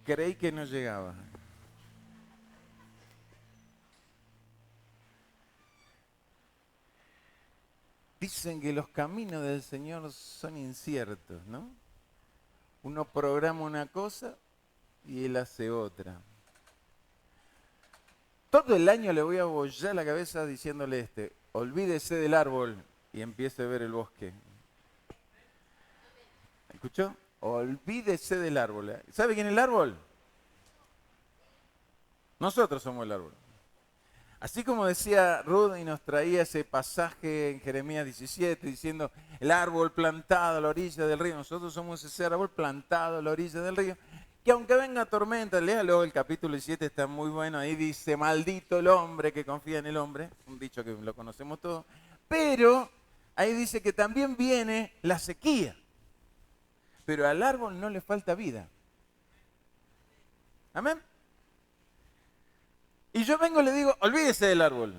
creí que no llegaba. Dicen que los caminos del Señor son inciertos, ¿no? Uno programa una cosa y Él hace otra. Todo el año le voy a bollar la cabeza diciéndole olvídese del árbol y empiece a ver el bosque. ¿Escuchó? Olvídese del árbol. ¿Sabe quién es el árbol? Nosotros somos el árbol. Así como decía Ruth y nos traía ese pasaje en Jeremías 17 diciendo el árbol plantado a la orilla del río, nosotros somos ese árbol plantado a la orilla del río, que aunque venga tormenta, léalo, el capítulo 17 está muy bueno, ahí dice maldito el hombre que confía en el hombre, un dicho que lo conocemos todos, pero ahí dice que también viene la sequía, pero al árbol no le falta vida. Amén. Y yo vengo y le digo, olvídese del árbol.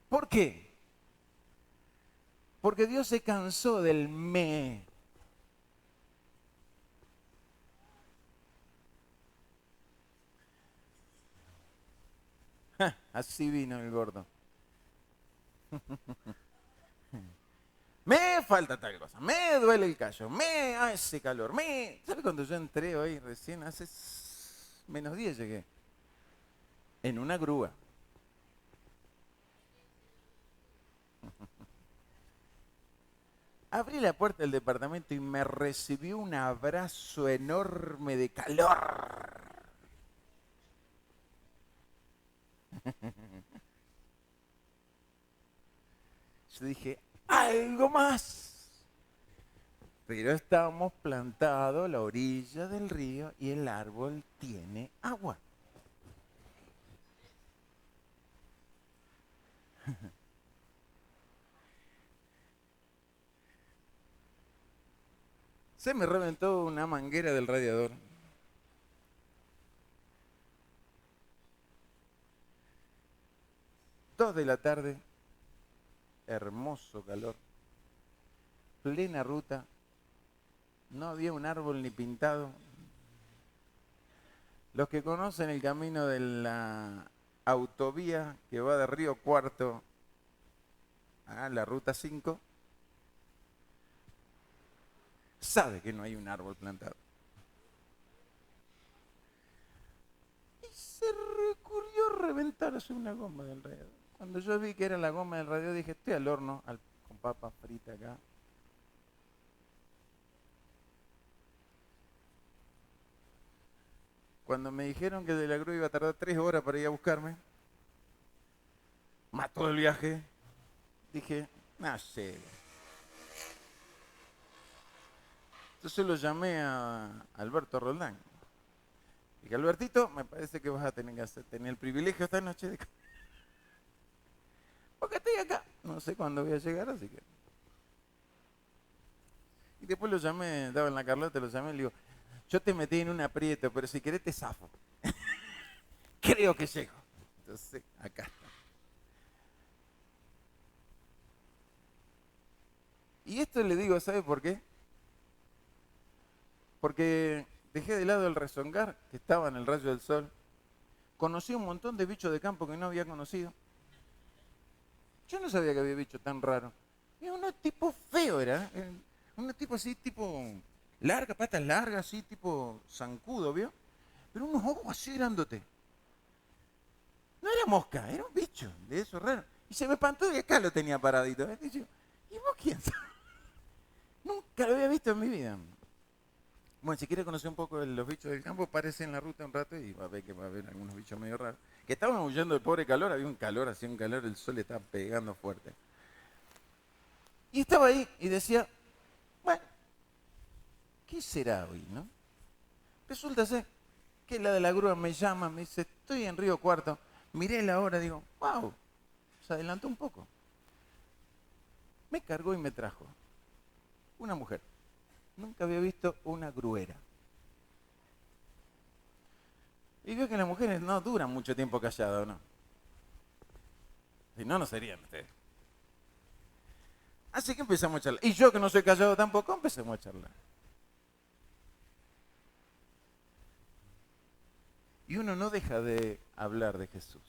¿Por qué? Porque Dios se cansó del me. Así vino el gordo. Me falta tal cosa, me duele el callo, me hace calor, me... ¿Sabe cuando yo entré hoy recién? Hace -10 llegué. En una grúa. Abrí la puerta del departamento y me recibió un abrazo enorme de calor. Yo dije, algo más. Pero estábamos plantados a la orilla del río y el árbol tiene agua. Se me reventó una manguera del radiador. Dos de la tarde, hermoso calor, plena ruta, no había un árbol ni pintado. Los que conocen el camino de la autovía que va de Río Cuarto a la ruta 5, sabe que no hay un árbol plantado. Y se recurrió a reventarse una goma del radiador. Cuando yo vi que era la goma del radiador dije, estoy al horno, con papa frita acá. Cuando me dijeron que de la grúa iba a tardar 3 horas para ir a buscarme, mató el viaje, dije, no sé. Entonces lo llamé a Alberto Roldán. Dije, Albertito, me parece que vas a tener que tener el privilegio esta noche de... Porque estoy acá, no sé cuándo voy a llegar, así que... Y después lo llamé, estaba en la Carlota, lo llamé y le digo, yo te metí en un aprieto, pero si querés te zafo. Creo que llego. Entonces, acá está. Y esto le digo, ¿sabe por qué? Porque dejé de lado el rezongar que estaba en el rayo del sol. Conocí un montón de bichos de campo que no había conocido. Yo no sabía que había bichos tan raros. Era un tipo feo, era. Un tipo así, tipo larga, patas largas, así, tipo zancudo, ¿vio? Pero unos ojos así grandotes. No era mosca, era un bicho de eso raro. Y se me espantó y acá lo tenía paradito. Y yo, ¿y vos quién sos? Nunca lo había visto en mi vida. Bueno, si quiere conocer un poco de los bichos del campo, párese en la ruta un rato y va a ver que va a haber algunos bichos medio raros. Que estaban huyendo del pobre calor, había un calor, hacía un calor, el sol estaba pegando fuerte. Y estaba ahí y decía, bueno, ¿qué será hoy, no? Resulta ser que la de la grúa me llama, me dice, estoy en Río Cuarto, miré la hora, digo, wow, se adelantó un poco. Me cargó y me trajo una mujer. Nunca había visto una gruera. Y veo que las mujeres no duran mucho tiempo calladas, ¿o no? Si no, no serían ustedes. Así que empezamos a charlar. Y yo que no soy callado tampoco, empecemos a charlar. Y uno no deja de hablar de Jesús.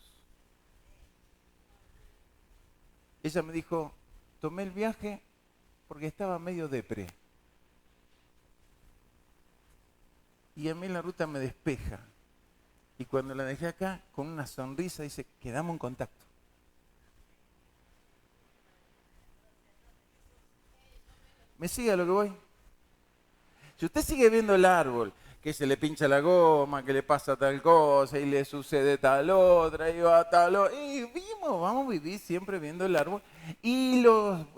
Ella me dijo, tomé el viaje porque estaba medio depre. Y a mí la ruta me despeja. Y cuando la dejé acá, con una sonrisa, dice, quedamos en contacto. ¿Me sigue a lo que voy? Si usted sigue viendo el árbol, que se le pincha la goma, que le pasa tal cosa, y le sucede tal otra, y va tal otra, y vamos a vivir siempre viendo el árbol. Y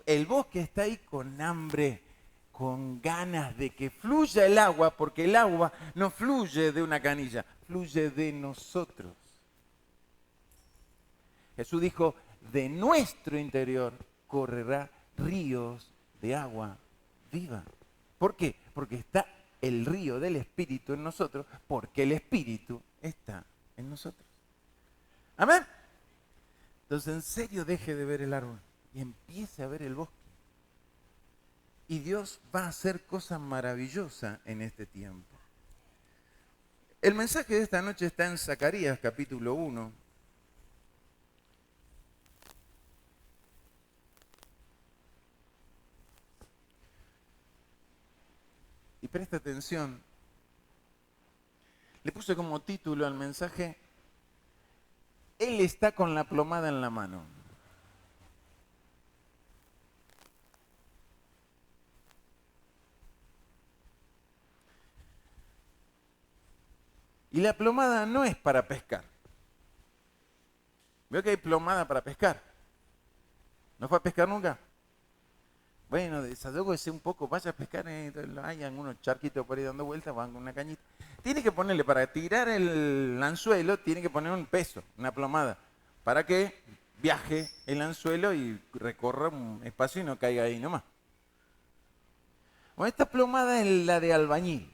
el bosque está ahí con hambre, con ganas de que fluya el agua, porque el agua no fluye de una canilla, fluye de nosotros. Jesús dijo, de nuestro interior correrá ríos de agua viva. ¿Por qué? Porque está el río del Espíritu en nosotros, porque el Espíritu está en nosotros. Amén. Entonces, en serio, deje de ver el árbol y empiece a ver el bosque. Y Dios va a hacer cosas maravillosas en este tiempo. El mensaje de esta noche está en Zacarías, capítulo 1. Y presta atención. Le puse como título al mensaje, Él está con la plomada en la mano. Y la plomada no es para pescar. Veo que hay plomada para pescar. ¿No fue a pescar nunca? Bueno, desayúgese un poco, vaya a pescar, hay algunos charquitos por ahí dando vueltas, van con una cañita. Tiene que ponerle, para tirar el anzuelo, tiene que poner un peso, una plomada, para que viaje el anzuelo y recorra un espacio y no caiga ahí nomás. Bueno, esta plomada es la de albañil.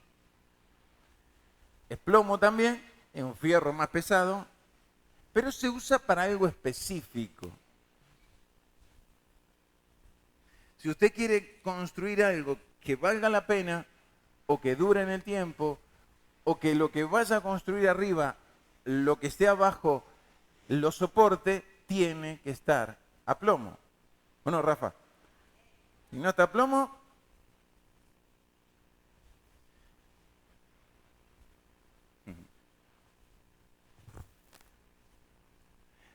Es plomo también, es un fierro más pesado, pero se usa para algo específico. Si usted quiere construir algo que valga la pena, o que dure en el tiempo, o que lo que vaya a construir arriba, lo que esté abajo, lo soporte, tiene que estar a plomo. Bueno, Rafa, si no está a plomo,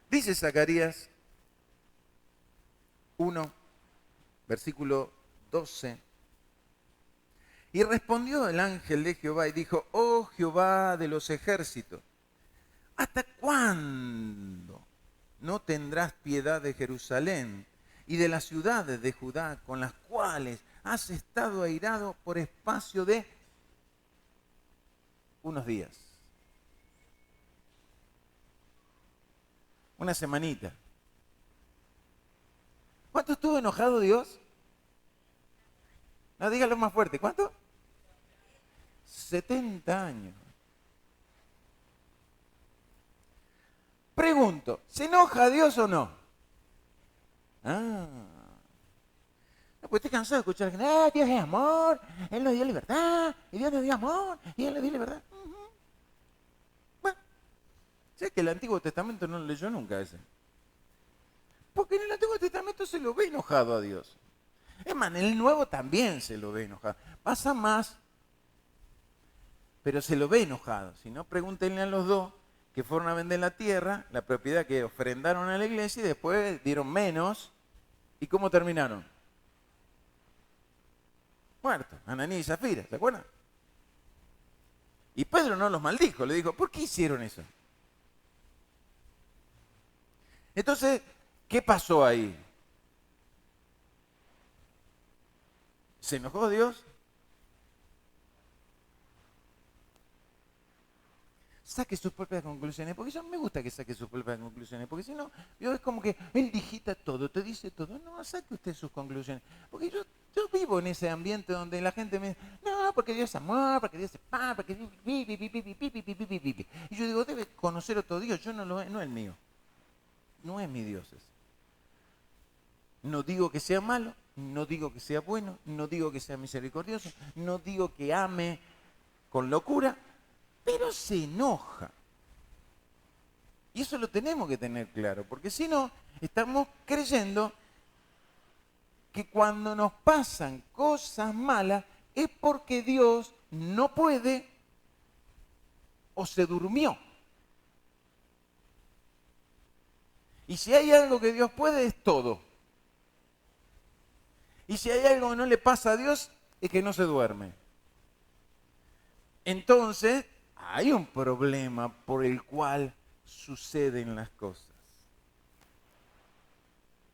dice Zacarías 1, versículo 12. Y respondió el ángel de Jehová y dijo, oh Jehová de los ejércitos, ¿hasta cuándo no tendrás piedad de Jerusalén y de las ciudades de Judá con las cuales has estado airado por espacio de unos días? Una semanita. ¿Cuánto estuvo enojado Dios? No, dígalo más fuerte. ¿Cuánto? 70 años. Pregunto, ¿se enoja Dios o no? No, pues estoy cansado de escuchar que Dios es amor, Él nos dio libertad, y Dios nos dio amor, y Él nos dio libertad. Bueno, sé que el Antiguo Testamento no lo leyó nunca ese. Porque en el Antiguo Testamento se lo ve enojado a Dios. Es más, en el Nuevo también se lo ve enojado. Pasa más, pero se lo ve enojado. Si no, pregúntenle a los dos que fueron a vender la tierra, la propiedad que ofrendaron a la iglesia y después dieron menos. ¿Y cómo terminaron? Muertos, Ananías y Zafira, ¿se acuerdan? Y Pedro no los maldijo, le dijo, ¿por qué hicieron eso? Entonces, ¿qué pasó ahí? ¿Se enojó Dios? Saque sus propias conclusiones, porque yo me gusta que saque sus propias conclusiones, porque si no, yo es como que él digita todo, te dice todo. No, saque usted sus conclusiones, porque yo vivo en ese ambiente donde la gente me dice, no, porque Dios es amor, porque Dios es paz, porque y yo digo, debe conocer otro Dios, yo no es mío, no es mi Dios ese. No digo que sea malo, no digo que sea bueno, no digo que sea misericordioso, no digo que ame con locura, pero se enoja. Y eso lo tenemos que tener claro, porque si no, estamos creyendo que cuando nos pasan cosas malas es porque Dios no puede o se durmió. Y si hay algo que Dios puede, es todo. Y si hay algo que no le pasa a Dios, es que no se duerme. Entonces, hay un problema por el cual suceden las cosas.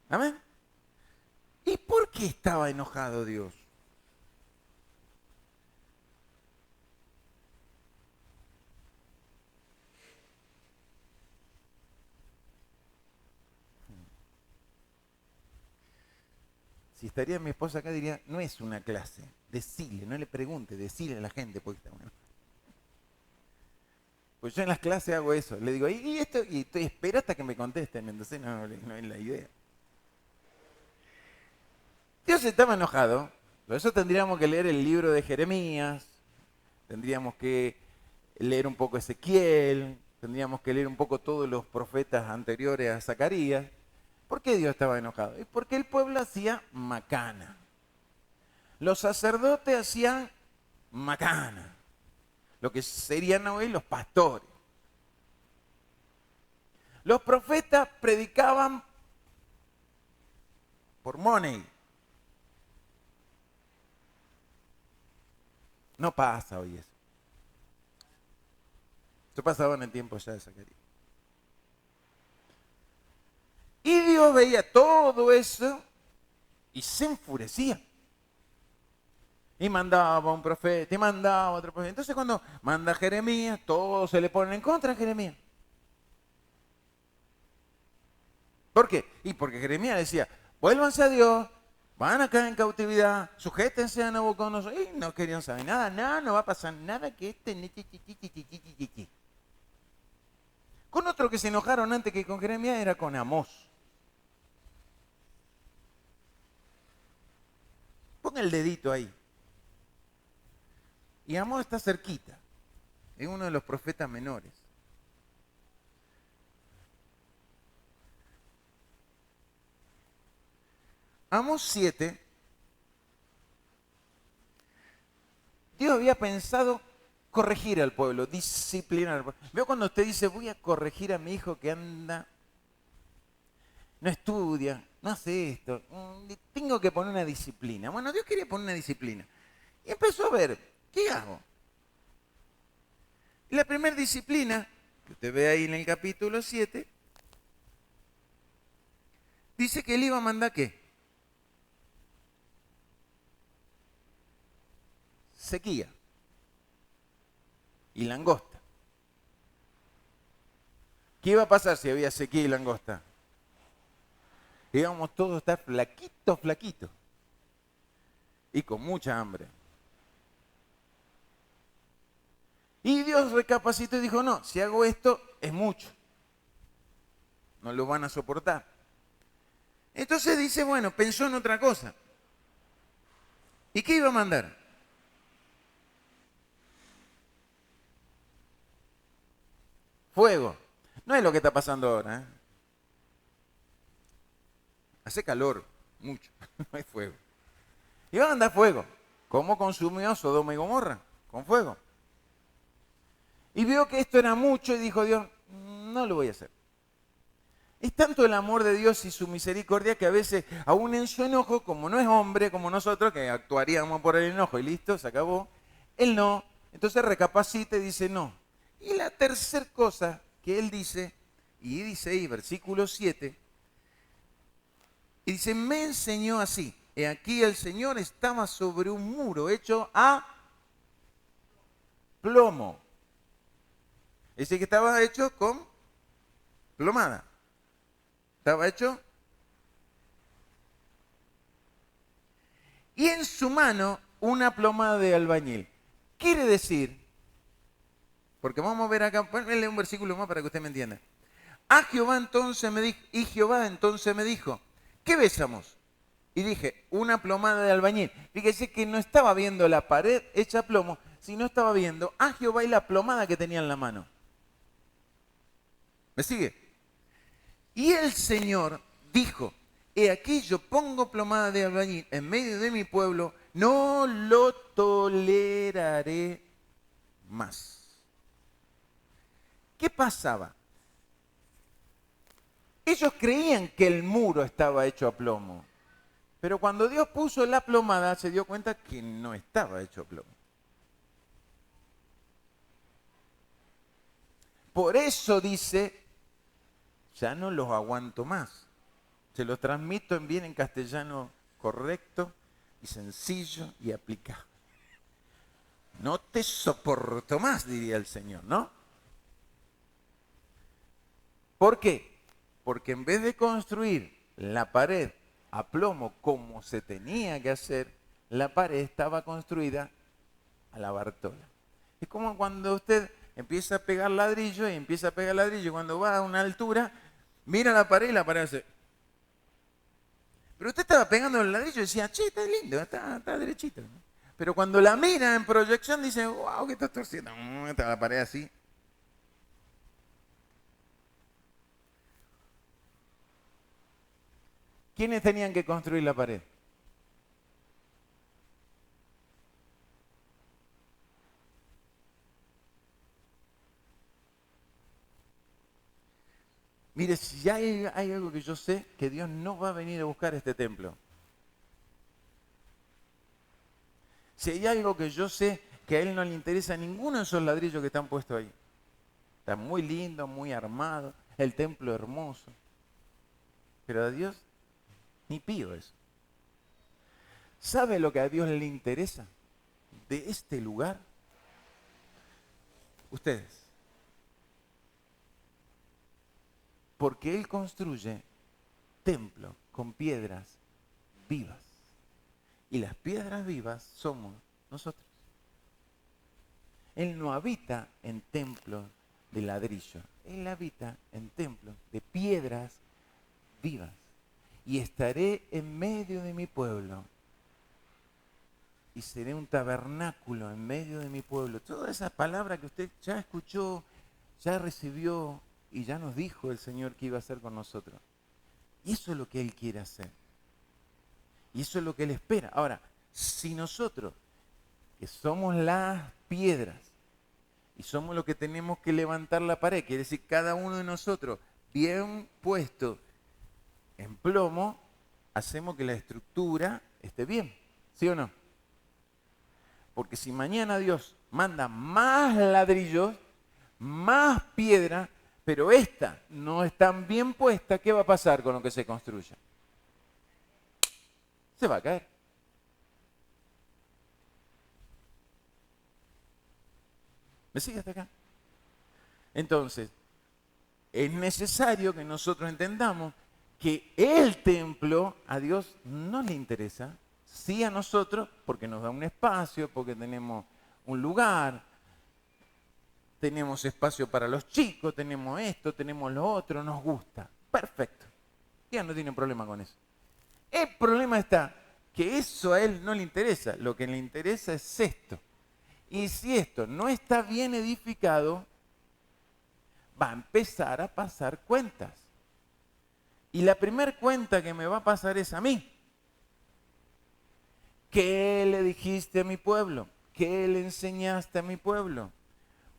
¿Amén? ¿Y por qué estaba enojado Dios? Si estaría mi esposa acá diría, no es una clase, decile, no le pregunte, decile a la gente por qué está bueno. Pues yo en las clases hago eso, le digo, ¿y esto? Y estoy, espera hasta que me contesten, entonces no es la idea. Dios estaba enojado, por eso tendríamos que leer el libro de Jeremías, tendríamos que leer un poco Ezequiel, tendríamos que leer un poco todos los profetas anteriores a Zacarías. ¿Por qué Dios estaba enojado? Es porque el pueblo hacía macana. Los sacerdotes hacían macana. Lo que serían hoy los pastores. Los profetas predicaban por money. No pasa hoy eso. Esto pasaba en el tiempo ya de Zacarías. Y Dios veía todo eso y se enfurecía. Y mandaba a un profeta, y mandaba a otro profeta. Entonces cuando manda a Jeremías, todos se le ponen en contra de Jeremías. ¿Por qué? Y porque Jeremías decía, vuélvanse a Dios, van acá en cautividad, sujétense a Nabucodonosor. Y no querían saber nada, no va a pasar nada que Con otro que se enojaron antes que con Jeremías era con Amós. Ponga el dedito ahí. Y Amós está cerquita. Es uno de los profetas menores. Amós 7. Dios había pensado corregir al pueblo, disciplinar al pueblo. Veo cuando usted dice, voy a corregir a mi hijo que anda, no estudia, no hace esto, tengo que poner una disciplina. Bueno, Dios quería poner una disciplina. Y empezó a ver, ¿qué hago? Y la primera disciplina, que usted ve ahí en el capítulo 7, dice que él iba a mandar ¿qué? Sequía y langosta. ¿Qué iba a pasar si había sequía y langosta? Íbamos todos a estar flaquitos y con mucha hambre. Y Dios recapacitó y dijo, no, si hago esto es mucho. No lo van a soportar. Entonces dice, bueno, pensó en otra cosa. ¿Y qué iba a mandar? Fuego. No es lo que está pasando ahora. Hace calor, mucho. No hay fuego. Iba a mandar fuego. ¿Cómo consumió Sodoma y Gomorra? Con fuego. Y vio que esto era mucho y dijo Dios, no lo voy a hacer. Es tanto el amor de Dios y su misericordia que a veces, aún en su enojo, como no es hombre como nosotros, que actuaríamos por el enojo y listo, se acabó, él no. Entonces recapacita y dice no. Y la tercera cosa que él dice, y dice ahí, versículo 7, y dice, me enseñó así. He aquí el Señor estaba sobre un muro hecho a plomo. Dice que estaba hecho con plomada. Estaba hecho. Y en su mano una plomada de albañil. Quiere decir, porque vamos a ver acá, ponle un versículo más para que usted me entienda. A Jehová entonces me dijo, y Jehová entonces me dijo, ¿qué ves, Amós? Y dije, una plomada de albañil. Fíjese que no estaba viendo la pared hecha plomo, sino estaba viendo a Jehová y la plomada que tenía en la mano. ¿Me sigue? Y el Señor dijo, he aquí yo pongo plomada de albañil en medio de mi pueblo, no lo toleraré más. ¿Qué pasaba? Ellos creían que el muro estaba hecho a plomo, pero cuando Dios puso la plomada se dio cuenta que no estaba hecho a plomo. Por eso dice, ya no los aguanto más. Se los transmito en castellano correcto y sencillo y aplicable. No te soporto más, diría el Señor, ¿no? ¿Por qué? Porque en vez de construir la pared a plomo como se tenía que hacer, la pared estaba construida a la Bartola. Es como cuando usted empieza a pegar ladrillo y cuando va a una altura, mira la pared y la pared hace... Pero usted estaba pegando el ladrillo y decía, che, está lindo, está derechito. Pero cuando la mira en proyección dice, wow, ¿qué estás torciendo? Está la pared así. ¿Quiénes tenían que construir la pared? Mire, si hay algo que yo sé, que Dios no va a venir a buscar este templo. Si hay algo que yo sé, que a Él no le interesa ninguno de esos ladrillos que están puestos ahí. Está muy lindo, muy armado, el templo hermoso. Pero a Dios ni pío eso. ¿Sabe lo que a Dios le interesa de este lugar? Ustedes. Porque Él construye templos con piedras vivas. Y las piedras vivas somos nosotros. Él no habita en templos de ladrillo. Él habita en templos de piedras vivas. Y estaré en medio de mi pueblo. Y seré un tabernáculo en medio de mi pueblo. Toda esa palabra que usted ya escuchó, ya recibió y ya nos dijo el Señor que iba a hacer con nosotros. Y eso es lo que Él quiere hacer. Y eso es lo que Él espera. Ahora, si nosotros, que somos las piedras, y somos los que tenemos que levantar la pared, quiere decir cada uno de nosotros, bien puesto en plomo, hacemos que la estructura esté bien. ¿Sí o no? Porque si mañana Dios manda más ladrillos, más piedra, pero esta no está bien puesta, ¿qué va a pasar con lo que se construya? Se va a caer. ¿Me sigue hasta acá? Entonces, es necesario que nosotros entendamos que el templo a Dios no le interesa, sí a nosotros, porque nos da un espacio, porque tenemos un lugar, tenemos espacio para los chicos, tenemos esto, tenemos lo otro, nos gusta. Perfecto. Dios no tiene problema con eso. El problema está que eso a Él no le interesa, lo que le interesa es esto. Y si esto no está bien edificado, va a empezar a pasar cuentas. Y la primera cuenta que me va a pasar es a mí. ¿Qué le dijiste a mi pueblo? ¿Qué le enseñaste a mi pueblo?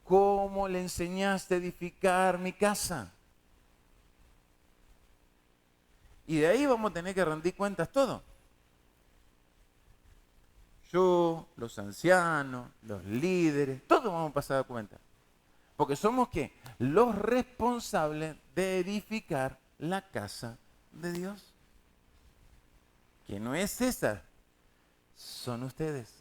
¿Cómo le enseñaste a edificar mi casa? Y de ahí vamos a tener que rendir cuentas todos. Yo, los ancianos, los líderes, todos vamos a pasar a cuenta. Porque somos ¿qué? Los responsables de edificar la casa de Dios. Que no es César, son ustedes.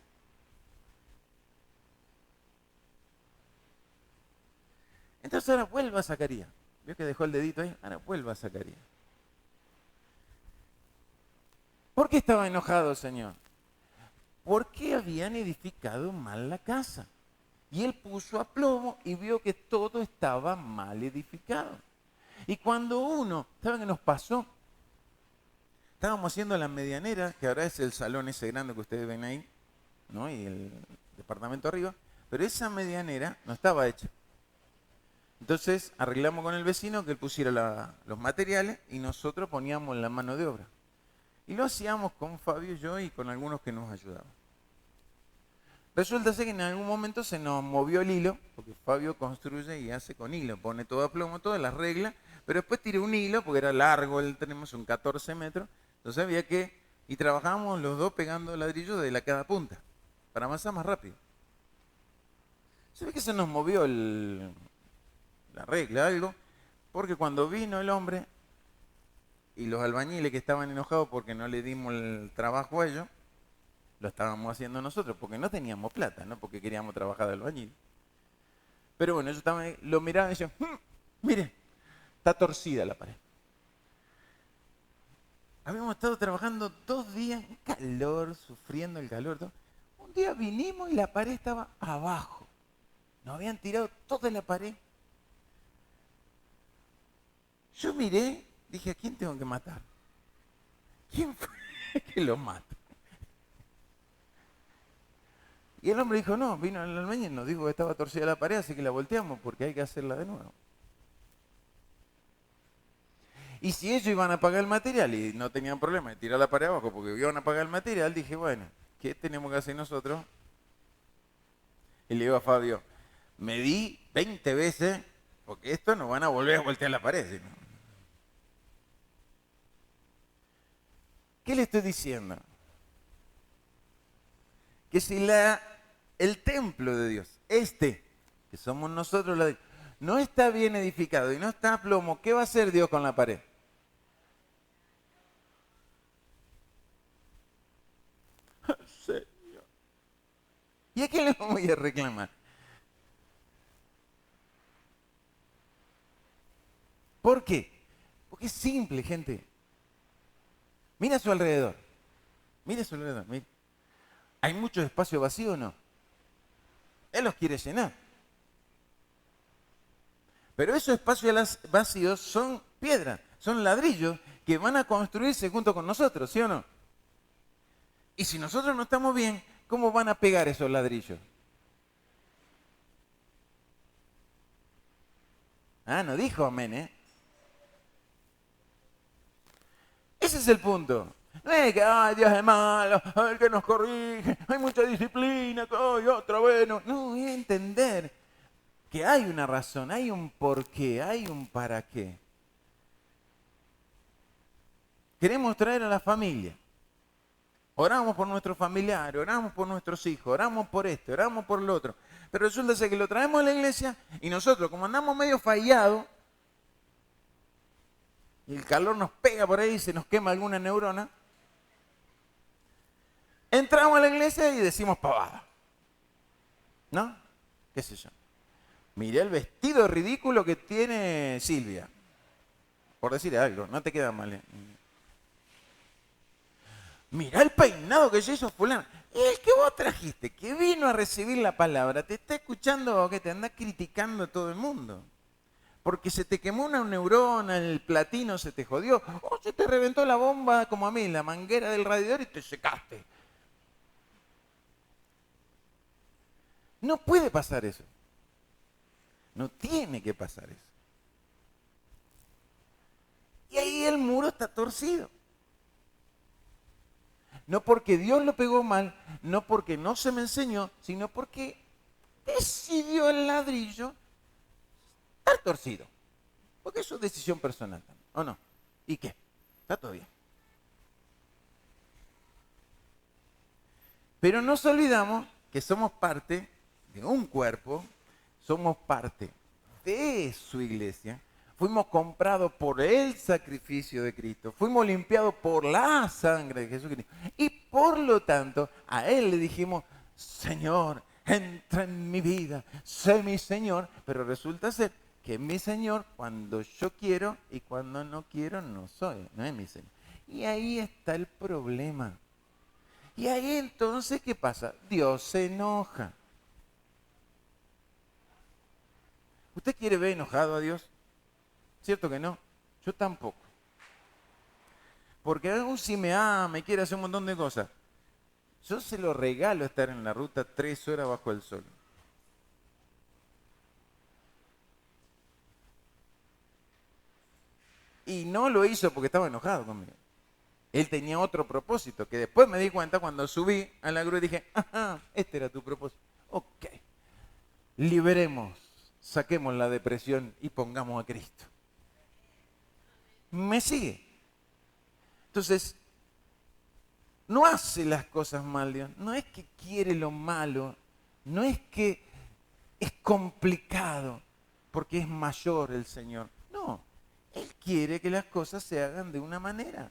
Entonces ahora vuelva a Zacarías. ¿Vio que dejó el dedito ahí? Ahora vuelva a Zacarías. ¿Por qué estaba enojado el Señor? Porque habían edificado mal la casa. Y él puso a plomo y vio que todo estaba mal edificado. Y cuando uno, ¿saben qué nos pasó? estábamos haciendo la medianera, que ahora es el salón ese grande que ustedes ven ahí, ¿no? Y el departamento arriba, pero esa medianera no estaba hecha. Entonces arreglamos con el vecino que él pusiera los materiales y nosotros poníamos la mano de obra. Y lo hacíamos con Fabio, yo y con algunos que nos ayudaban. Resulta ser que en algún momento se nos movió el hilo, porque Fabio construye y hace con hilo, pone todo a plomo, todas las reglas, pero después tiré un hilo, porque era largo, tenemos un 14 metros, entonces había que, y trabajábamos los dos pegando ladrillos de cada punta, para avanzar más rápido. Se ve que se nos movió la regla, algo, porque cuando vino el hombre y los albañiles que estaban enojados porque no le dimos el trabajo a ellos, lo estábamos haciendo nosotros, porque no teníamos plata, no porque queríamos trabajar de albañil. Pero bueno, ellos lo miraban y decían, mire, está torcida la pared. Habíamos estado trabajando 2 días en calor, sufriendo el calor. Todo. Un día vinimos y la pared estaba abajo. Nos habían tirado toda la pared. Yo miré, dije, ¿a quién tengo que matar? ¿Quién fue que lo mata? Y el hombre dijo, no, vino el albañil y nos dijo que estaba torcida la pared, así que la volteamos porque hay que hacerla de nuevo. Y si ellos iban a pagar el material y no tenían problema de tirar la pared abajo porque iban a pagar el material, dije, bueno, ¿qué tenemos que hacer nosotros? Y le digo a Fabio, medí 20 veces porque esto no van a volver a voltear la pared. ¿Sí? ¿Qué le estoy diciendo? Que si el templo de Dios, que somos nosotros, no está bien edificado y no está a plomo, ¿qué va a hacer Dios con la pared? Señor. ¿Y a quién le voy a reclamar? ¿Por qué? Porque es simple, gente. Mira a su alrededor. Mira a su alrededor. Mira. ¿Hay mucho espacio vacío o no? Él los quiere llenar. Pero esos espacios vacíos son piedras, son ladrillos que van a construirse junto con nosotros, ¿sí o no? Y si nosotros no estamos bien, ¿cómo van a pegar esos ladrillos? Ah, no dijo amén, ¿eh? Ese es el punto. No es que, ay, Dios es malo, el que nos corrige, hay mucha disciplina, ay, otra vez. No, es entender que hay una razón, hay un porqué, hay un para qué. Queremos traer a la familia. Oramos por nuestros familiares, oramos por nuestros hijos, oramos por esto, oramos por lo otro. Pero resulta ser que lo traemos a la iglesia y nosotros, como andamos medio fallados, y el calor nos pega por ahí y se nos quema alguna neurona, entramos a la iglesia y decimos pavada. ¿No? ¿Qué sé yo? Miré el vestido ridículo que tiene Silvia. Por decir algo, no te queda mal. Mirá el peinado que se hizo fulano. El que vos trajiste, que vino a recibir la palabra, te está escuchando o que te anda criticando todo el mundo. Porque se te quemó una neurona, el platino se te jodió, o se te reventó la bomba como a mí, la manguera del radiador y te secaste. No puede pasar eso. No tiene que pasar eso. Y ahí el muro está torcido. No porque Dios lo pegó mal, no porque no se me enseñó, sino porque decidió el ladrillo estar torcido. Porque es su decisión personal, ¿o no? ¿Y qué? Está todo bien. Pero nos olvidamos que somos parte de un cuerpo, somos parte de su iglesia, fuimos comprados por el sacrificio de Cristo, fuimos limpiados por la sangre de Jesucristo. Y por lo tanto, a Él le dijimos, Señor, entra en mi vida, sé mi Señor. Pero resulta ser que es mi Señor cuando yo quiero y cuando no quiero no soy, no es mi Señor. Y ahí está el problema. Y ahí entonces, ¿qué pasa? Dios se enoja. ¿Usted quiere ver enojado a Dios? ¿Cierto que no? Yo tampoco. Porque aún si me ama y quiere hacer un montón de cosas, yo se lo regalo estar en la ruta 3 horas bajo el sol. Y no lo hizo porque estaba enojado conmigo. Él tenía otro propósito, que después me di cuenta cuando subí a la grúa y dije, ajá, este era tu propósito. Ok, liberemos, saquemos la depresión y pongamos a Cristo. ¿Me sigue? Entonces, no hace las cosas mal Dios, no es que quiere lo malo, no es que es complicado, porque es mayor el Señor. No, Él quiere que las cosas se hagan de una manera.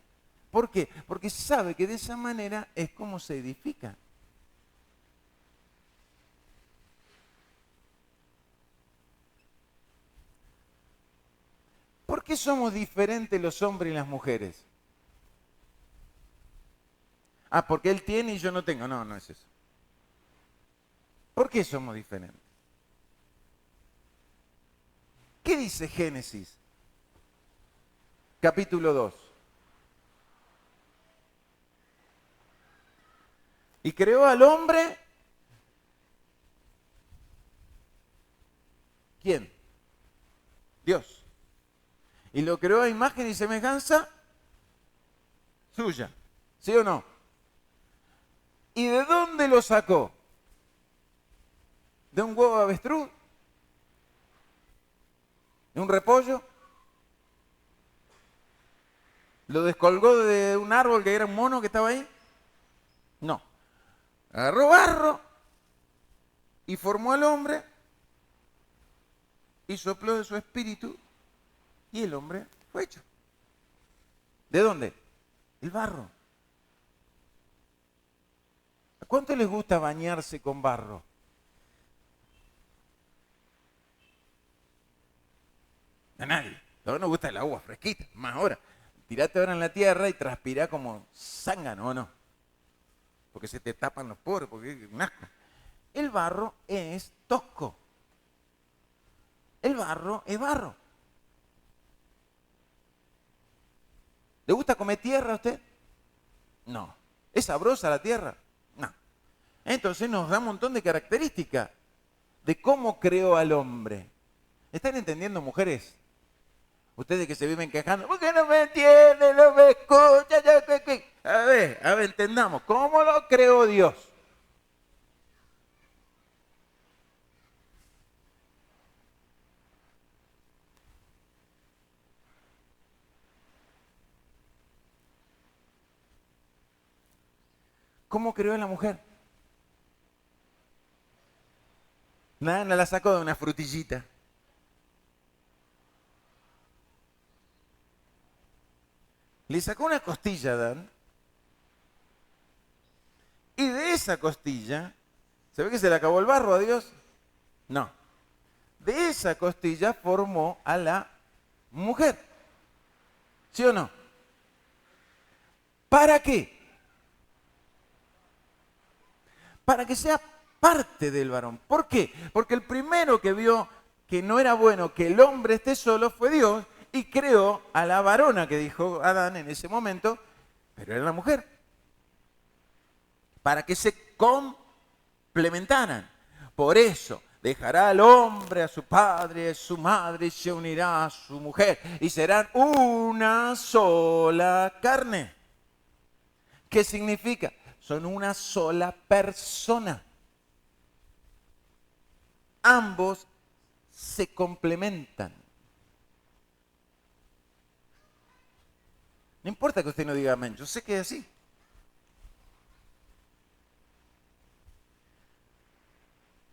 ¿Por qué? Porque sabe que de esa manera es como se edifica. ¿Por qué somos diferentes los hombres y las mujeres? Ah, porque él tiene y yo no tengo. No, no es eso. ¿Por qué somos diferentes? ¿Qué dice Génesis? Capítulo 2. Y creó al hombre. ¿Quién? Dios. Y lo creó a imagen y semejanza suya. ¿Sí o no? ¿Y de dónde lo sacó? ¿De un huevo de avestruz? ¿De un repollo? ¿Lo descolgó de un árbol que era un mono que estaba ahí? No. Agarró barro y formó al hombre y sopló de su espíritu y el hombre fue hecho. ¿De dónde? El barro. ¿A cuánto les gusta bañarse con barro? A nadie. A todos nos gusta el agua fresquita, más ahora. Tirate ahora en la tierra y transpirá como zángano, ¿o no? Porque se te tapan los poros, porque es un asco. El barro es tosco. El barro es barro. ¿Le gusta comer tierra a usted? No. ¿Es sabrosa la tierra? No. Entonces nos da un montón de características de cómo creó al hombre. ¿Están entendiendo, mujeres? Ustedes que se viven quejando, ¿por qué no me entienden, no me escuchan? A ver, entendamos, ¿cómo lo creó Dios? ¿Cómo creó a la mujer? Nada, no la sacó de una frutillita. Le sacó una costilla a Adán. Y de esa costilla, ¿se ve que se le acabó el barro a Dios? No. De esa costilla formó a la mujer. ¿Sí o no? ¿Para qué? Para que sea parte del varón. ¿Por qué? Porque el primero que vio que no era bueno que el hombre esté solo fue Dios y creó a la varona que dijo Adán en ese momento, pero era la mujer. Para que se complementaran. Por eso dejará al hombre a su padre, a su madre y se unirá a su mujer y serán una sola carne. ¿Qué significa? Son una sola persona. Ambos se complementan. No importa que usted no diga amén, yo sé que es así.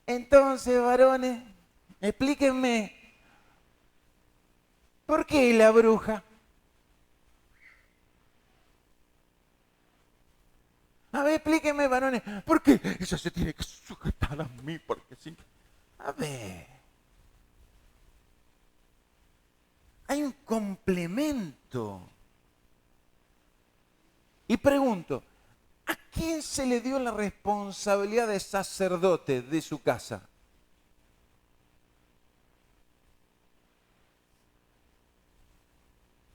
Entonces, varones, explíquenme, ¿por qué la bruja? A ver, explíquenme, varones, ¿por qué ella se tiene que sujetar a mí? Porque sí. A ver, hay un complemento. Y pregunto, ¿a quién se le dio la responsabilidad de sacerdote de su casa?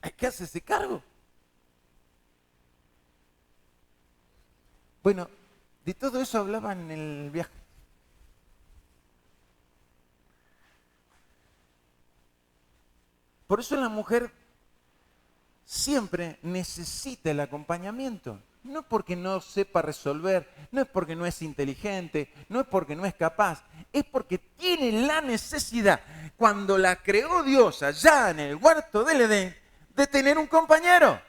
¿A qué hace ese cargo? Bueno, de todo eso hablaba en el viaje. Por eso la mujer siempre necesita el acompañamiento. No porque no sepa resolver, no es porque no es inteligente, no es porque no es capaz, es porque tiene la necesidad, cuando la creó Dios allá en el huerto del Edén, de tener un compañero.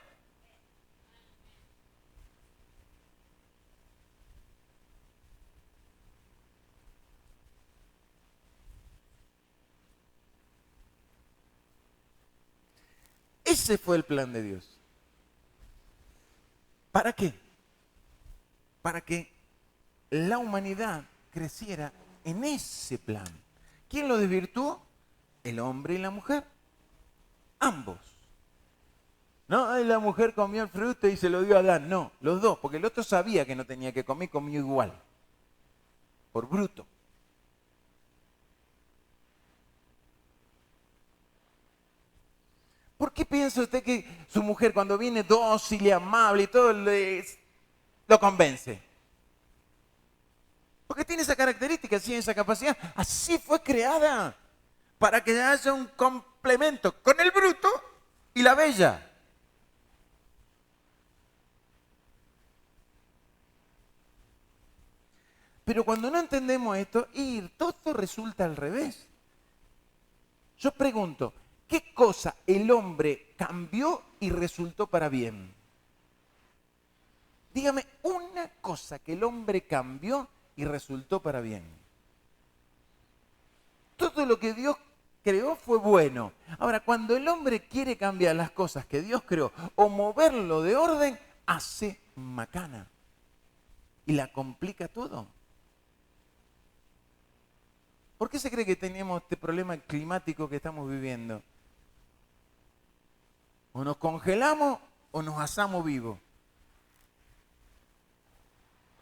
Ese fue el plan de Dios. ¿Para qué? Para que la humanidad creciera en ese plan. ¿Quién lo desvirtuó? El hombre y la mujer. Ambos. No, la mujer comió el fruto y se lo dio a Adán. No, los dos, porque el otro sabía que no tenía que comer y comió igual. Por bruto. ¿Por qué piensa usted que su mujer cuando viene dócil y amable y todo lo convence? Porque tiene esa característica, tiene esa capacidad. Así fue creada. Para que haya un complemento con el bruto y la bella. Pero cuando no entendemos esto, todo resulta al revés. Yo pregunto, ¿qué cosa el hombre cambió y resultó para bien? Dígame una cosa que el hombre cambió y resultó para bien. Todo lo que Dios creó fue bueno. Ahora, cuando el hombre quiere cambiar las cosas que Dios creó o moverlo de orden, hace macana. Y la complica todo. ¿Por qué se cree que tenemos este problema climático que estamos viviendo? O nos congelamos o nos asamos vivos.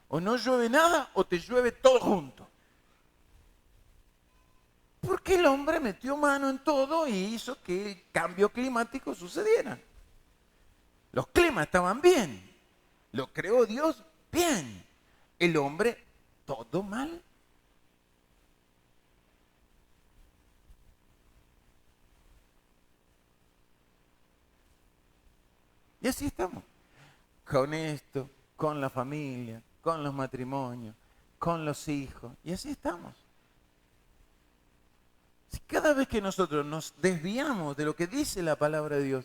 O no llueve nada o te llueve todo junto. Porque el hombre metió mano en todo y hizo que el cambio climático sucediera. Los climas estaban bien. Lo creó Dios bien. El hombre, todo mal. Y así estamos. Con esto, con la familia, con los matrimonios, con los hijos. Y así estamos. Si cada vez que nosotros nos desviamos de lo que dice la palabra de Dios,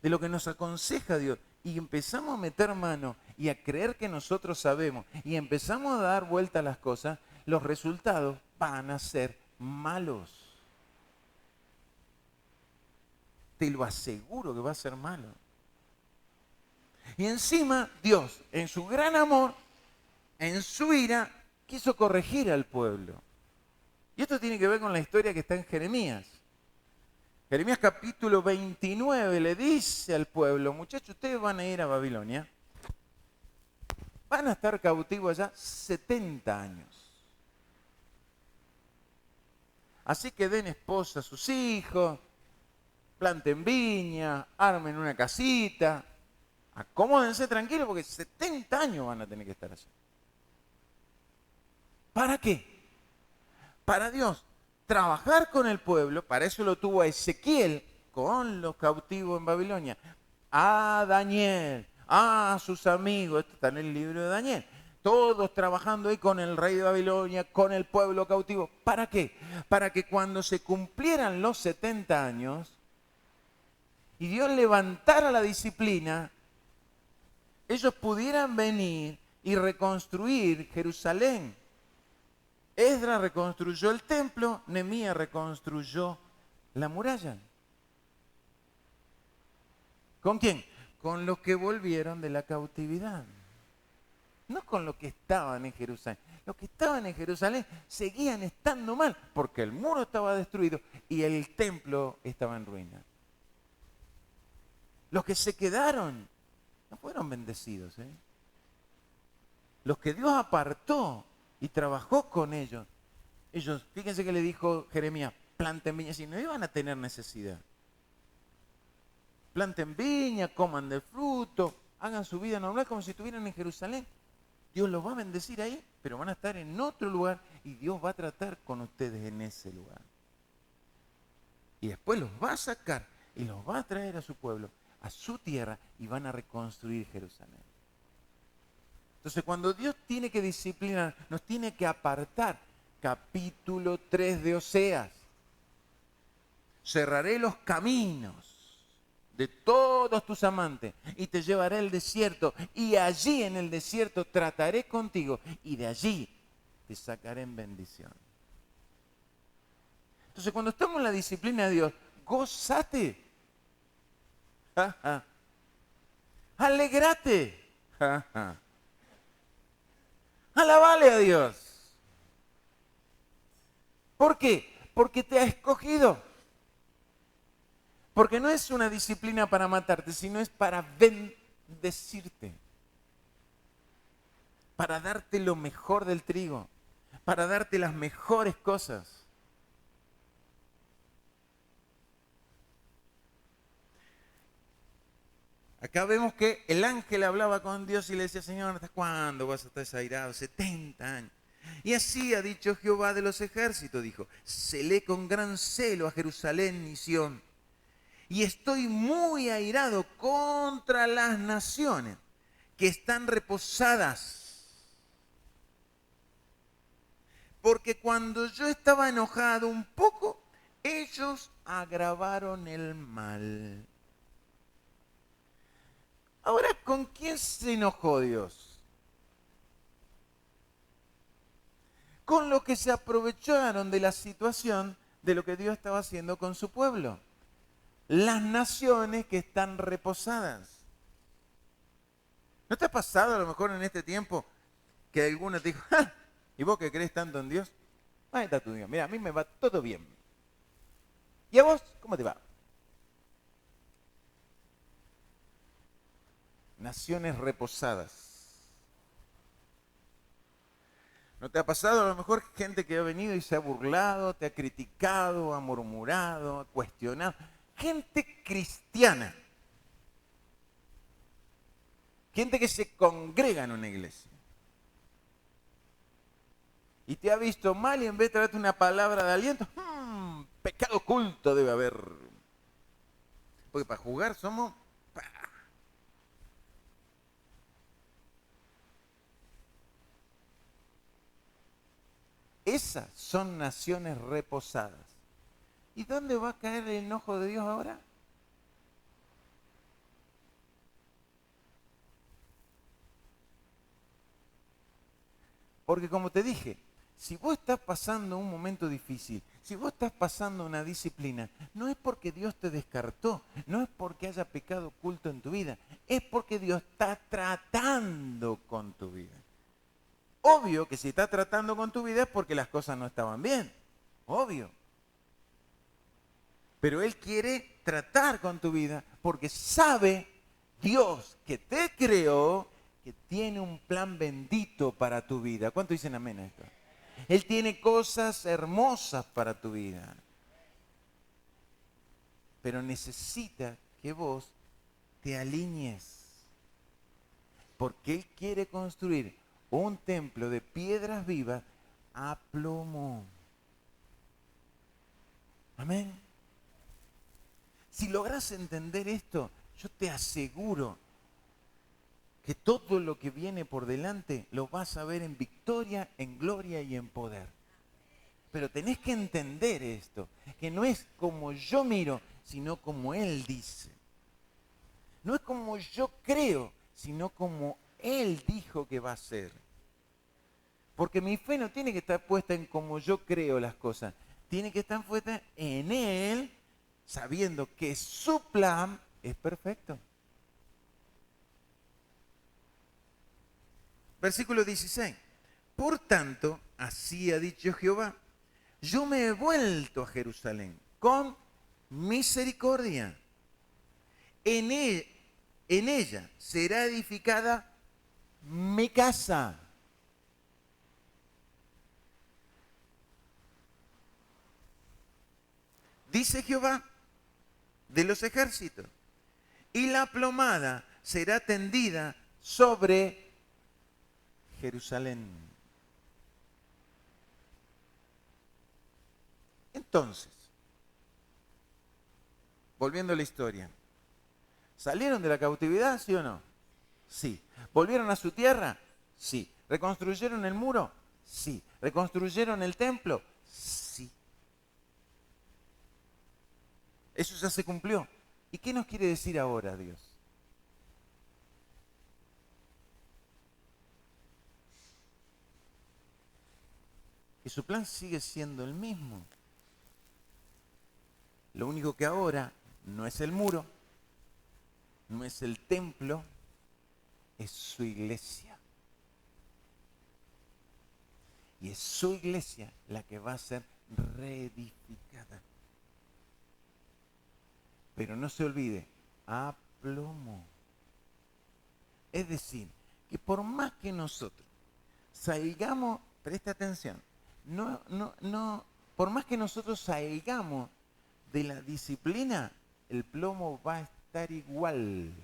de lo que nos aconseja Dios, y empezamos a meter mano y a creer que nosotros sabemos, y empezamos a dar vuelta a las cosas, los resultados van a ser malos. Te lo aseguro que va a ser malo. Y encima Dios, en su gran amor, en su ira, quiso corregir al pueblo. Y esto tiene que ver con la historia que está en Jeremías. Jeremías capítulo 29 le dice al pueblo, muchachos, ustedes van a ir a Babilonia, van a estar cautivos allá 70 años. Así que den esposa a sus hijos, planten viña, armen una casita, acomódense tranquilos porque 70 años van a tener que estar allá. ¿Para qué? Para Dios trabajar con el pueblo, para eso lo tuvo a Ezequiel con los cautivos en Babilonia, a Daniel, a sus amigos, esto está en el libro de Daniel, todos trabajando ahí con el rey de Babilonia, con el pueblo cautivo. ¿Para qué? Para que cuando se cumplieran los 70 años y Dios levantara la disciplina, ellos pudieran venir y reconstruir Jerusalén. Esdras reconstruyó el templo, Nehemías reconstruyó la muralla. ¿Con quién? Con los que volvieron de la cautividad. No con los que estaban en Jerusalén. Los que estaban en Jerusalén seguían estando mal, porque el muro estaba destruido y el templo estaba en ruina. Los que se quedaron no fueron bendecidos, ¿eh? Los que Dios apartó y trabajó con ellos, fíjense que le dijo Jeremías, planten viña, si no iban a tener necesidad. Planten viña, coman del fruto, hagan su vida normal como si estuvieran en Jerusalén. Dios los va a bendecir ahí, pero van a estar en otro lugar y Dios va a tratar con ustedes en ese lugar. Y después los va a sacar y los va a traer a su pueblo, a su tierra, y van a reconstruir Jerusalén. Entonces, cuando Dios tiene que disciplinar, nos tiene que apartar. Capítulo 3 de Oseas. Cerraré los caminos de todos tus amantes y te llevaré al desierto, y allí en el desierto trataré contigo y de allí te sacaré en bendición. Entonces, cuando estamos en la disciplina de Dios, gózate. Alegrate. Alabale a Dios. ¿Por qué? Porque te ha escogido. Porque no es una disciplina para matarte, sino es para bendecirte. Para darte lo mejor del trigo. Para darte las mejores cosas. Acá vemos que el ángel hablaba con Dios y le decía: Señor, ¿hasta cuándo vas a estar desairado? 70 años. Y así ha dicho Jehová de los ejércitos, dijo: celé con gran celo a Jerusalén y Sión, y estoy muy airado contra las naciones que están reposadas. Porque cuando yo estaba enojado un poco, ellos agravaron el mal. Ahora, ¿con quién se enojó Dios? Con los que se aprovecharon de la situación de lo que Dios estaba haciendo con su pueblo. Las naciones que están reposadas. ¿No te ha pasado a lo mejor en este tiempo que alguno te dijo: ¡ah! ¿Y vos que crees tanto en Dios? Ahí está tu Dios. Mira, a mí me va todo bien. ¿Y a vos cómo te va? Naciones reposadas. ¿No te ha pasado a lo mejor gente que ha venido y se ha burlado, te ha criticado, ha murmurado, ha cuestionado? Gente cristiana. Gente que se congrega en una iglesia. Y te ha visto mal y en vez de traerte una palabra de aliento, pecado oculto debe haber. Porque para jugar somos... Esas son naciones reposadas. ¿Y dónde va a caer el enojo de Dios ahora? Porque como te dije, si vos estás pasando un momento difícil, si vos estás pasando una disciplina, no es porque Dios te descartó, no es porque haya pecado oculto en tu vida, es porque Dios está tratando con tu vida. Obvio que si está tratando con tu vida es porque las cosas no estaban bien, obvio. Pero Él quiere tratar con tu vida porque sabe, Dios que te creó, que tiene un plan bendito para tu vida. ¿Cuánto dicen amén a esto? Él tiene cosas hermosas para tu vida. Pero necesita que vos te alinees. Porque Él quiere construir un templo de piedras vivas a plomo. Amén. Si logras entender esto, yo te aseguro que todo lo que viene por delante lo vas a ver en victoria, en gloria y en poder. Pero tenés que entender esto, que no es como yo miro, sino como Él dice. No es como yo creo, sino como Él dijo que va a ser. Porque mi fe no tiene que estar puesta en cómo yo creo las cosas, tiene que estar puesta en Él, sabiendo que su plan es perfecto. Versículo 16. Por tanto, así ha dicho Jehová: yo me he vuelto a Jerusalén con misericordia. En ella será edificada mi casa. Dice Jehová de los ejércitos. Y la plomada será tendida sobre Jerusalén. Entonces, volviendo a la historia, ¿salieron de la cautividad, sí o no? Sí. ¿Volvieron a su tierra? Sí. ¿Reconstruyeron el muro? Sí. ¿Reconstruyeron el templo? Sí. Eso ya se cumplió. ¿Y qué nos quiere decir ahora Dios? Que su plan sigue siendo el mismo. Lo único que ahora no es el muro, no es el templo, es su iglesia. Y es su iglesia la que va a ser reedificada. Pero no se olvide, a plomo. Es decir, que por más que nosotros salgamos, presta atención, por más que nosotros salgamos de la disciplina, el plomo va a estar igual.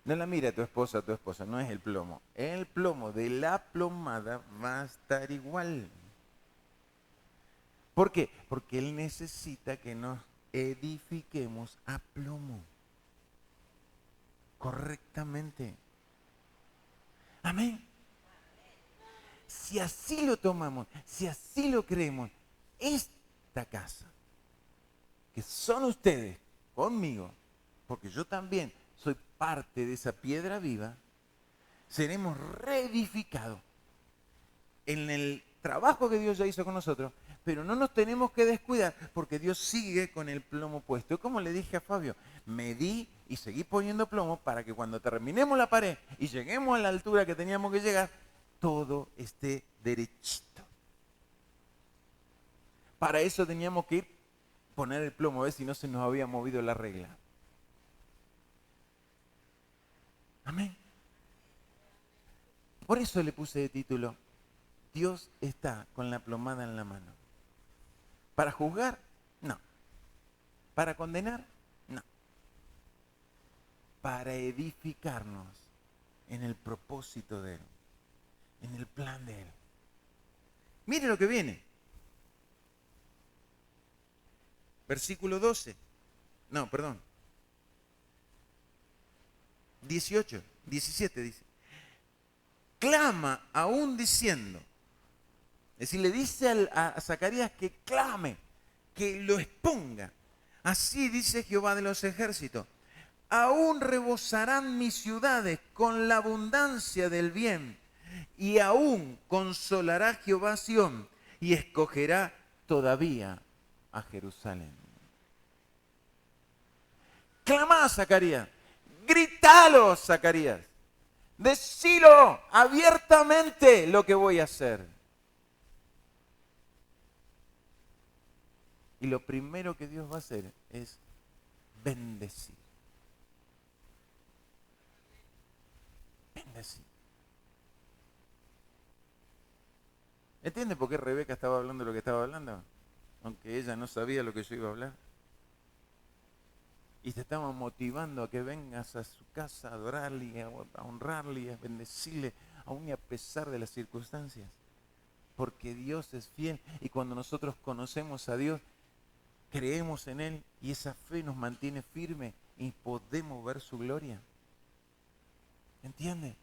No la mira tu esposa, no es el plomo. El plomo de la plomada va a estar igual. ¿Por qué? Porque Él necesita que nos edifiquemos a plomo. Correctamente. Amén. Si así lo tomamos, si así lo creemos, esta casa, que son ustedes conmigo, porque yo también soy parte de esa piedra viva, seremos reedificados en el trabajo que Dios ya hizo con nosotros, pero no nos tenemos que descuidar porque Dios sigue con el plomo puesto. Y como le dije a Fabio, medí y seguí poniendo plomo para que cuando terminemos la pared y lleguemos a la altura que teníamos que llegar, todo esté derechito. Para eso teníamos que ir poner el plomo, a ver si no se nos había movido la regla. Amén. Por eso le puse de título, Dios está con la plomada en la mano. ¿Para juzgar? No. ¿Para condenar? No. Para edificarnos en el propósito de Él, en el plan de Él. Mire lo que viene. Versículo 12. No, perdón. 18, 17 dice. Clama aún diciendo. Es decir, le dice a Zacarías que clame, que lo exponga. Así dice Jehová de los ejércitos. Aún rebosarán mis ciudades con la abundancia del bien, y aún consolará Jehová a Sión, y escogerá todavía a Jerusalén. Clamá, Zacarías. Gritalo, Zacarías. Decilo abiertamente lo que voy a hacer. Y lo primero que Dios va a hacer es bendecir. Bendecir. ¿Entiende por qué Rebeca estaba hablando lo que estaba hablando? Aunque ella no sabía lo que yo iba a hablar. Y te estaba motivando a que vengas a su casa a adorarle, a honrarle, a bendecirle, aún y a pesar de las circunstancias. Porque Dios es fiel y cuando nosotros conocemos a Dios, creemos en Él y esa fe nos mantiene firme y podemos ver su gloria. ¿Entiende?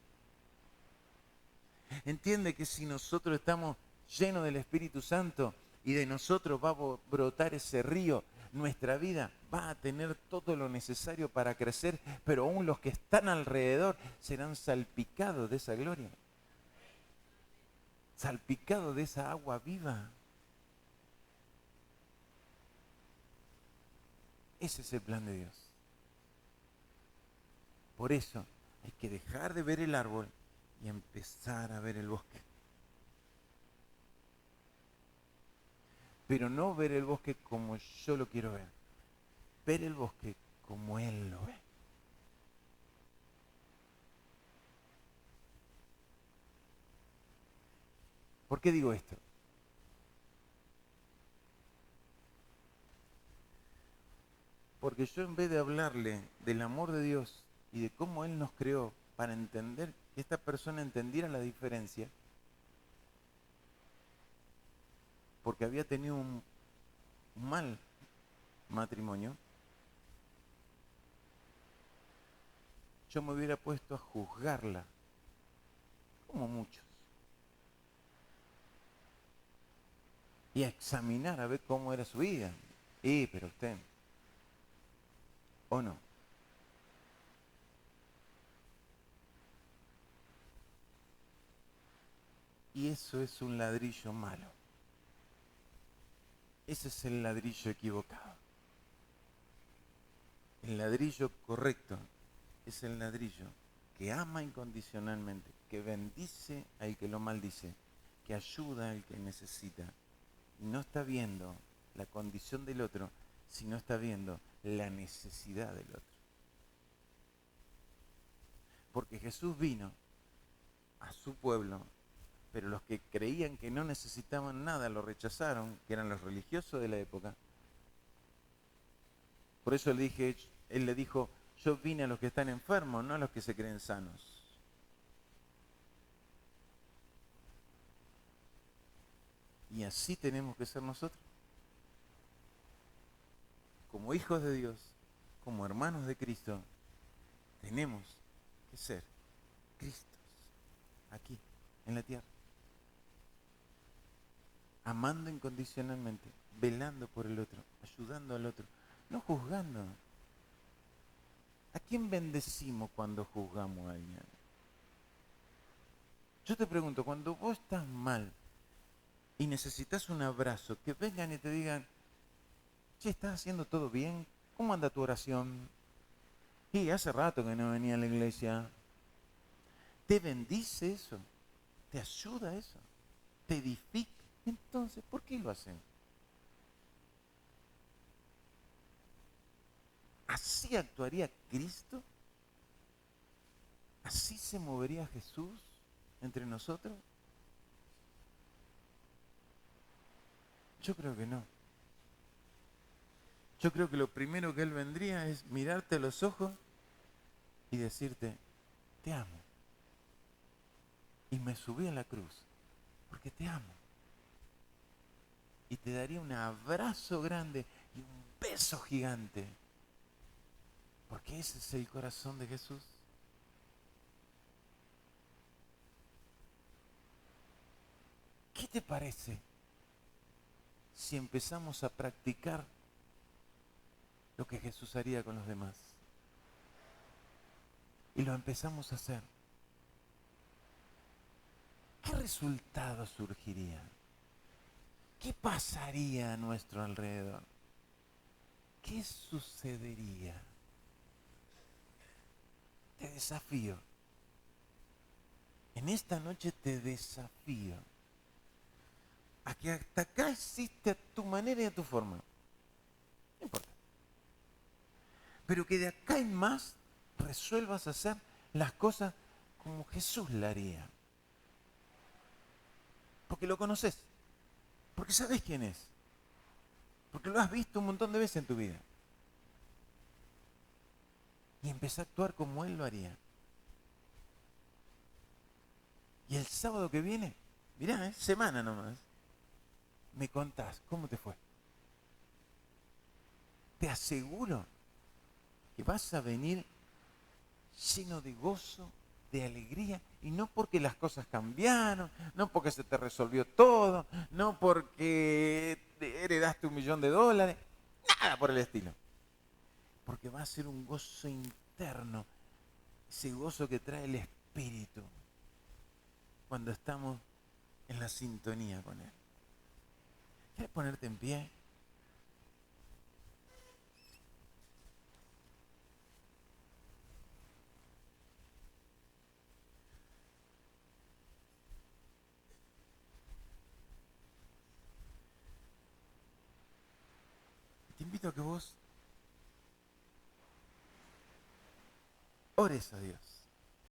Entiende que si nosotros estamos llenos del Espíritu Santo y de nosotros va a brotar ese río, nuestra vida va a tener todo lo necesario para crecer, pero aún los que están alrededor serán salpicados de esa gloria. Salpicados de esa agua viva. Ese es el plan de Dios. Por eso hay que dejar de ver el árbol y empezar a ver el bosque. Pero no ver el bosque como yo lo quiero ver. Ver el bosque como Él lo ve. ¿Por qué digo esto? Porque yo en vez de hablarle del amor de Dios y de cómo Él nos creó para entender que esta persona entendiera la diferencia, porque había tenido un mal matrimonio, yo me hubiera puesto a juzgarla, como muchos, y a examinar a ver cómo era su vida. Pero usted, ¿o no? Y eso es un ladrillo malo. Ese es el ladrillo equivocado. El ladrillo correcto es el ladrillo que ama incondicionalmente, que bendice al que lo maldice, que ayuda al que necesita. Y no está viendo la condición del otro, sino está viendo la necesidad del otro. Porque Jesús vino a su pueblo, pero los que creían que no necesitaban nada lo rechazaron, que eran los religiosos de la época. Por eso él le dijo, yo vine a los que están enfermos, no a los que se creen sanos. Y así tenemos que ser nosotros. Como hijos de Dios, como hermanos de Cristo, tenemos que ser Cristos aquí, en la tierra. Amando incondicionalmente, velando por el otro, ayudando al otro, no juzgando. ¿A quién bendecimos cuando juzgamos a alguien? Yo te pregunto, cuando vos estás mal y necesitas un abrazo, que vengan y te digan, che, ¿estás haciendo todo bien? ¿Cómo anda tu oración? Y hace rato que no venía a la iglesia. ¿Te bendice eso? ¿Te ayuda eso? ¿Te edifica? Entonces, ¿por qué lo hacen? ¿Así actuaría Cristo? ¿Así se movería Jesús entre nosotros? Yo creo que no. Yo creo que lo primero que Él vendría es mirarte a los ojos y decirte, te amo. Y me subí a la cruz porque te amo. Y te daría un abrazo grande y un beso gigante. Porque ese es el corazón de Jesús. ¿Qué te parece si empezamos a practicar lo que Jesús haría con los demás? Y lo empezamos a hacer. ¿Qué resultado surgiría? ¿Qué pasaría a nuestro alrededor? ¿Qué sucedería? Te desafío. En esta noche te desafío a que hasta acá existe a tu manera y a tu forma. No importa. Pero que de acá en más resuelvas hacer las cosas como Jesús la haría. Porque lo conoces. Porque sabes quién es. Porque lo has visto un montón de veces en tu vida. Y empecé a actuar como Él lo haría. Y el sábado que viene, mirá, semana nomás, me contás cómo te fue. Te aseguro que vas a venir lleno de gozo, de alegría, y no porque las cosas cambiaron, no porque se te resolvió todo, no porque heredaste $1.000.000, nada por el estilo. Porque va a ser un gozo interno, ese gozo que trae el Espíritu cuando estamos en la sintonía con Él. ¿Quieres ponerte en pie? Te invito a que vos ores a Dios.